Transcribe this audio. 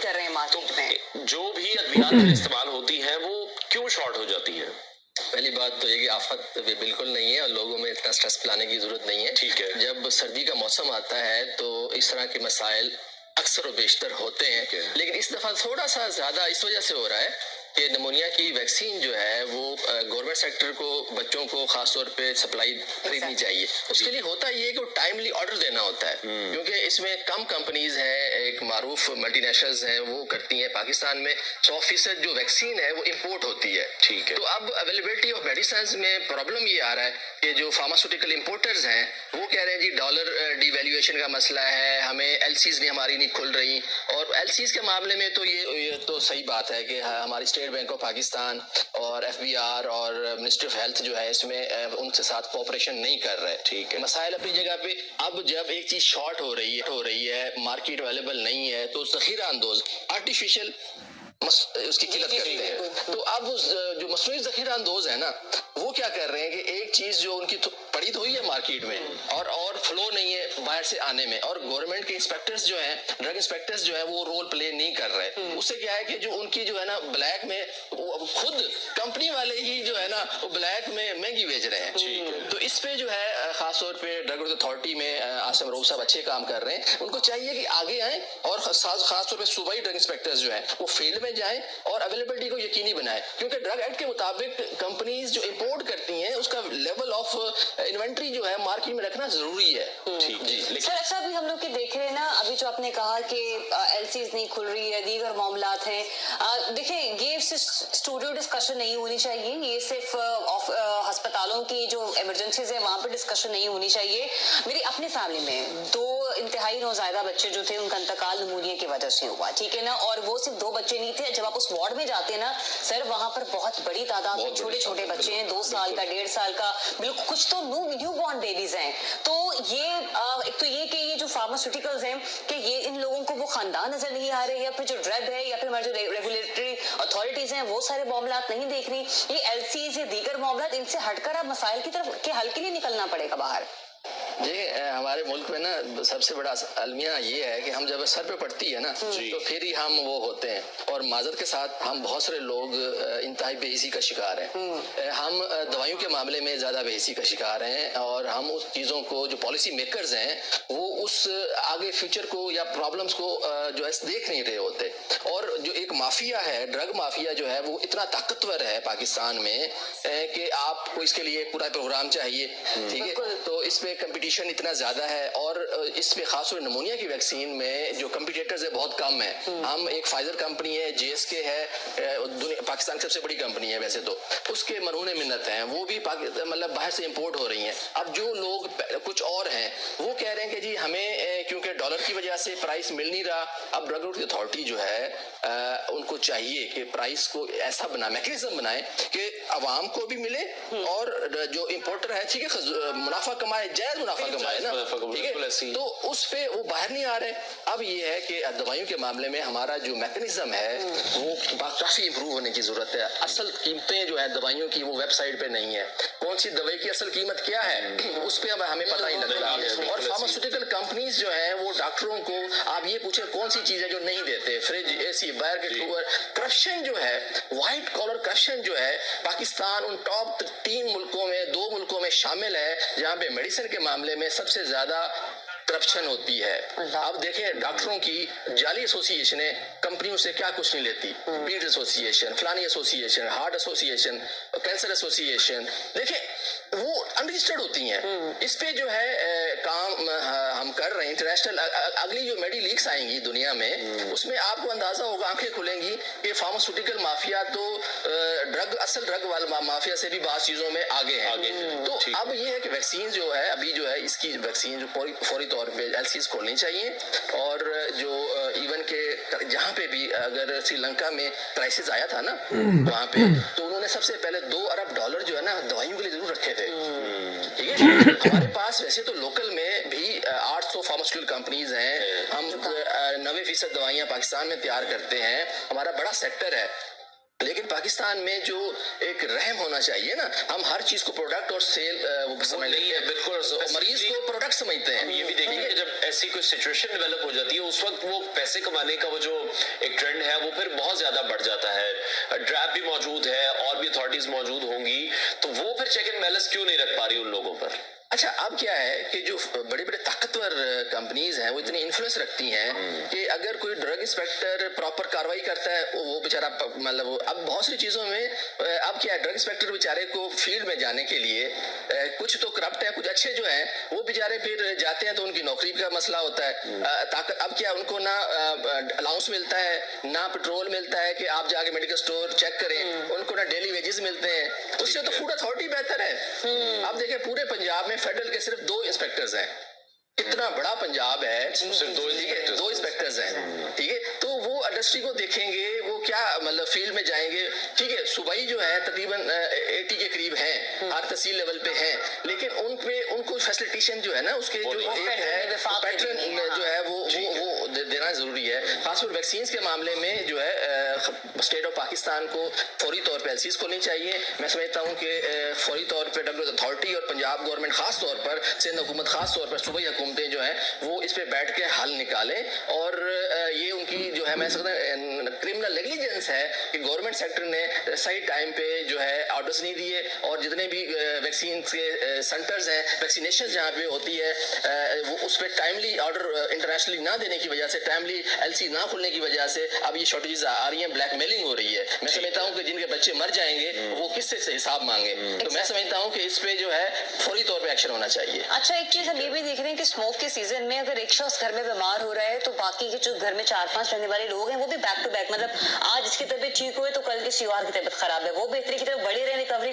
کر رہے ہیں مارکیٹ میں. جو بھی ادویات استعمال ہوتی ہیں وہ کیوں شارٹ ہو جاتی ہیں؟ پہلی بات تو یہ کہ آفت بالکل نہیں ہے اور لوگوں میں اتنا سٹریس پلانے کی ضرورت نہیں ہے. ٹھیک ہے. جب سردی کا موسم آتا ہے تو اس طرح کے مسائل اکثر و بیشتر ہوتے ہیں, لیکن اس دفعہ تھوڑا سا زیادہ اس وجہ سے ہو رہا ہے کہ نمونیا کی ویکسین جو ہے وہ گورنمنٹ سیکٹر کو بچوں کو خاص طور پہ سپلائی خریدنی چاہیے. اس کے لیے ہوتا یہ ہے کہ ٹائملی آرڈر دینا ہوتا ہے, کیونکہ اس میں کم کمپنیز ہیں, ایک معروف ملٹی نیشنلز ہیں, وہ کرتی ہیں. پاکستان میں 100% جو ویکسین ہے وہ امپورٹ ہوتی ہے. ٹھیک ہے. تو اب اویلیبلٹی آف میڈیسنز میں پرابلم یہ آ رہا ہے کہ جو فارماسیوٹیکل امپورٹرز ہیں وہ کہہ رہے ہیں جی ڈالر ڈی ویلیویشن کا مسئلہ ہے, ہمیں ایل سیز نہیں ہماری نہیں کھل رہی. اور ایل سیز کے معاملے میں تو یہ تو صحیح بات ہے کہ ہماری اسٹیٹ بینک آف پاکستان اور ایف بی آر اور منسٹری آف ہیلتھ جو ہے اس میں ان کے ساتھ کوآپریشن نہیں کر رہے. ٹھیک ہے. مسائل اپنی جگہ پہ. اب جب ایک چیز شارٹ ہو رہی ہے, مارکیٹ اویلیبل نہیں ہے, تو ذخیرہ اندوز آرٹیفیشل اس کی قلت کرتے ہیں. تو اب جو مصنوعی ذخیرہ اندوز ہے نا وہ کیا کر رہے ہیں کہ ایک چیز جو ان کی پڑی تو ہوئی ہے مارکیٹ میں اور فلو نہیں ہے باہر سے آنے میں, اور گورنمنٹ کے انسپیکٹرز جو ہیں, ڈرگ انسپیکٹرز جو ہیں وہ رول پلے نہیں کر رہے. اس سے کیا ہے کہ جو ان کی جو ہے نا بلیک میں خود کمپنی والے ہی جو ہے نا وہ بلیک میں مہنگی بیچ رہے ہیں. تو اس پہ جو ہے خاص طور پہ ڈرگ اتھارٹی میں عاصم روح صاحب اچھے کام کر رہے ہیں. ان کو چاہیے کہ آگے آئیں اور خاص طور پہ صوبائی ڈرگ انسپیکٹرز جو ہیں وہ فیلڈ میں جائیں اور اویلیبلٹی کو یقینی بنائیں, کیونکہ ڈرگ ایکٹ کے مطابق کمپنیز جو امپورٹ کرتی ہیں اس کا لیول آف انوینٹری جو ہے مارکیٹ میں رکھنا ضروری ہے. جی سر, اچھا ابھی ہم لوگ دیکھ رہے ہیں نا, ابھی جو آپ نے کہا کہ ایل سیز نہیں کھل رہی ہے, دیگر معاملات ہیں. دیکھیں یہ اسٹوڈیو ڈسکشن نہیں ہونی چاہیے, یہ صرف ہسپتالوں کی جو ایمرجنسیز ہیں وہاں پہ ڈسکشن نہیں ہونی چاہیے. میری اپنی فیملی میں 2 انتہائی نوزائیدہ بچے جو تھے ان کا انتقال نمونیا کی وجہ سے ہوا, ٹھیک ہے نا, اور وہ صرف 2 بچے نہیں تھے. جب آپ اس وارڈ میں جاتے ہیں نا سر, وہاں پر بہت بڑی تعداد میں چھوٹے چھوٹے بچے ہیں, 2 سال کا, 1.5 سال کا, بالکل کچھ تو نیو بورن بیبیز ہیں. تو یہ ایک تو یہ کہ یہ جو فارماسیوٹیکلز ہیں کہ یہ ان لوگوں کو وہ خاندان نظر نہیں آ رہے, یا پھر جو ڈرگ ہے یا پھر ہمارے جو ریگولیٹری اتھارٹیز ہیں وہ سارے معاملات نہیں دیکھ رہی. یہ ایل سیز یا دیگر معاملات, ان سے ہٹ کر اب مسائل کی طرف کے حل کے لیے نکلنا پڑے گا باہر. جی ہمارے ملک میں نا سب سے بڑا المیہ یہ ہے کہ ہم جب سر پہ پڑتی ہے نا تو پھر ہی ہم وہ ہوتے ہیں, اور معذرت کے ساتھ ہم بہت سارے لوگ انتہائی بے حسی کا شکار ہیں. ہم دوائیوں کے معاملے میں زیادہ بے حسی کا شکار ہیں, اور ہم اس چیزوں کو جو پالیسی میکرز ہیں وہ اس آگے فیوچر کو یا پرابلمز کو جو ہے دیکھ نہیں رہے ہوتے. اور جو ایک مافیا ہے, ڈرگ مافیا جو ہے وہ اتنا طاقتور ہے پاکستان میں کہ آپ کو اس کے لیے پورا پروگرام چاہیے, ٹھیک ہے. تو اس پہ کمپٹیشن اتنا زیادہ ہے, اور اس میں خاص طور نمونیا کی ویکسین میں جو کمپیٹیٹرز ہیں بہت کم ہیں. ہم ایک فائزر کمپنی ہے, جی ایس کے ہے, پاکستان کی سب سے بڑی کمپنی ہے ویسے تو, اس کے مرہون منت ہیں, وہ بھی مطلب باہر سے امپورٹ ہو رہی ہیں. اب جو لوگ کچھ اور ہیں وہ کہہ رہے ہیں کہ جی ہمیں کیونکہ ڈالر کی وجہ سے پرائس مل نہیں رہا, اب ڈرگ اتھارٹی جو ہے ان کو چاہیے کہ پرائس کو ایسا میکینزم بنائے کہ عوام کو بھی ملے اور جو امپورٹر ہے ٹھیک ہے منافع کمائے, جائز منافع کمائے نا, ٹھیک ہے. تو اس پہ وہ باہر نہیں آ رہے. اب یہ ہے کہ دوائیوں کے معاملے میں ہمارا جو میکینزم ہے وہ کافی امپروو ہونے کی ضرورت ہے. اصل قیمتیں جو ہے دوائیوں کی وہ ویب سائٹ پہ نہیں ہے, کون سی دوائی کی اصل قیمت کیا ہے اس پہ ہمیں پتہ ہی لگتا. اور فارماسیوٹیکل کمپنیز جو ہیں وہ ڈاکٹروں کو آپ یہ پوچھیں کون سی چیز ہے جو نہیں دیتے, فریج, اے سی, بائر کے اوپر کرپشن جو ہے, وائٹ کالر کرپشن جو ہے, پاکستان ان ٹاپ 3 ملکوں میں 2 ملکوں میں شامل ہے جہاں پہ میڈیسن کے معاملے میں سب سے زیادہ کرپشن ہوتی ہے. اب دیکھیں ڈاکٹروں کی جعلی ایسوسی ایشنیں کمپنیوں سے کیا کچھ نہیں لیتی, پیڈ ایسوسی ایشن, فلانی ایسوسی ایشن, ہارٹ ایسوسی ایشن, کینسر ایسوسی ایشن, دیکھیں وہ انرجسٹرڈ ہوتی ہیں. اس پہ جو ہے کام ہم کر رہے ہیں انٹرنیشنل. اگلی جو میڈی لیگس آئیں گی دنیا میں اس میں آپ کو اندازہ ہوگا, آنکھیں کھلیں گی کہ فارماسیوٹیکل مافیا تو اصل ڈرگ والا مافیا سے بھی بعض چیزوں میں آگے ہیں. تو اب یہ ہے کہ ویکسین جو ہے ابھی جو ہے اس کی ویکسین جو فوری طور پہ ایل سیز کھولنی چاہیے, اور جو ایون کہ جہاں پہ بھی اگر سری لنکا میں کرائسس آیا تھا نا وہاں پہ تو انہوں نے سب سے پہلے $2 ارب جو ہے نا دوائیوں کے لیے ضرور رکھے تھے, ٹھیک ہے. ہمارے پاس ویسے تو لوکل میں بھی 800 فارماسیوٹیکل کمپنیز ہیں, ہم 90% دوائیاں پاکستان میں تیار کرتے ہیں, ہمارا بڑا سیکٹر ہے. لیکن پاکستان میں جو ایک رحم ہونا چاہیے نا, ہم ہر چیز کو پروڈکٹ اور سیل سمجھ لیتے ہیں, بالکل مریض کو پروڈکٹ سمجھتے ہیں. یہ بھی دیکھیں کہ جب ایسی کوئی سچویشن ڈیولپ ہو جاتی ہے اس وقت وہ پیسے کمانے کا وہ جو ایک ٹرینڈ ہے وہ پھر بہت زیادہ بڑھ جاتا ہے. ڈرائب بھی موجود ہے اور بھی اتھارٹیز موجود ہوں گی, تو وہ پھر چیک اینڈ بیلنس کیوں نہیں رکھ پا رہی ان لوگوں پر؟ اچھا, اب کیا ہے کہ جو بڑے بڑے طاقتور کمپنیز ہیں وہ اتنی انفلوئنس رکھتی ہیں کہ اگر کوئی ڈرگ انسپیکٹر پراپر کاروائی کرتا ہے وہ بیچارہ, مطلب اب بہت سی چیزوں میں اب کیا ہے, ڈرگ انسپیکٹر بیچارے کو فیلڈ میں جانے کے لیے کچھ تو کرپٹ ہیں, کچھ اچھے جو ہیں وہ بیچارے پھر جاتے ہیں تو ان کی نوکری کا مسئلہ ہوتا ہے. اب کیا ان کو نہ الاؤنس ملتا ہے, نہ پیٹرول ملتا ہے کہ آپ جا کے میڈیکل اسٹور چیک کریں, ان کو نہ ڈیلی ویجز ملتے ہیں. اس سے تو فوڈ اتھارٹی بہتر ہے. اب دیکھیں پورے پنجاب میں فیڈرل کے صرف 2 انسپیکٹرز ہیں. اتنا بڑا پنجاب ہے, صرف 2 انسپیکٹرز ہیں. ٹھیک ہے, تو وہ انڈسٹری کو دیکھیں گے, وہ کیا مطلب فیلڈ میں جائیں گے. ٹھیک ہے, صوبائی جو ہے تقریباً 80 کے قریب ہیں, ہر تحصیل لیول پہ ہیں, لیکن ان کو فیسلیٹیشن جو ہے نا اس کے جو ایک ہے پیٹرن جو ہے وہ دینا ضروری ہے. خاص طور ویکسینز کے معاملے میں جو ہے اسٹیٹ آف پاکستان کو فوری طور پہ ایلسیز کھولنی چاہیے. میں سمجھتا ہوں کہ فوری طور پہ ڈبلیو اتھارٹی اور پنجاب گورنمنٹ خاص طور پر, سندھ حکومت خاص طور پر, صوبائی حکومتیں جو ہیں وہ اس پہ بیٹھ کے حل نکالیں. اور یہ ان کی جو ہے میں سمجھتا ہوں کرمنل نیگلیجنس ہے کہ گورنمنٹ سیکٹر نے صحیح ٹائم پہ جو ہے آرڈرز نہیں دیے, اور جتنے بھی ویکسین کے سینٹرز ہیں, ویکسینیشن جہاں پہ ہوتی ہے وہ اس پہ ٹائملی آرڈر انٹرنیشنلی نہ دینے کی وجہ سے, ٹائملی ایل سی نہ کھلنے کی وجہ سے اب یہ شارٹیجز آ رہی ہیں, بلیک میلنگ ہو رہی ہے. میں سمجھتا ہوں کہ جن کے بچے مر جائیں گے وہ کس سے حساب مانگے. تو میں سمجھتا ہوں کہ اس پہ جو ہے فوری طور پہ ایکشن ہونا چاہیے. اچھا, ایک چیز ہم یہ بھی دیکھ رہے ہیں کہ اسموک کے سیزن میں اگر ایک شخص گھر میں بیمار ہو رہا ہے تو باقی کے جو گھر میں 4-5 رہنے والے لوگ ہیں وہ بھی بیک ٹو بیک, مطلب آج اس کی طبیعت ٹھیک ہوئے تو کل کسی اور کی طبیعت خراب ہے, وہ بہتری کی طرف بڑھی رہے, ریکوری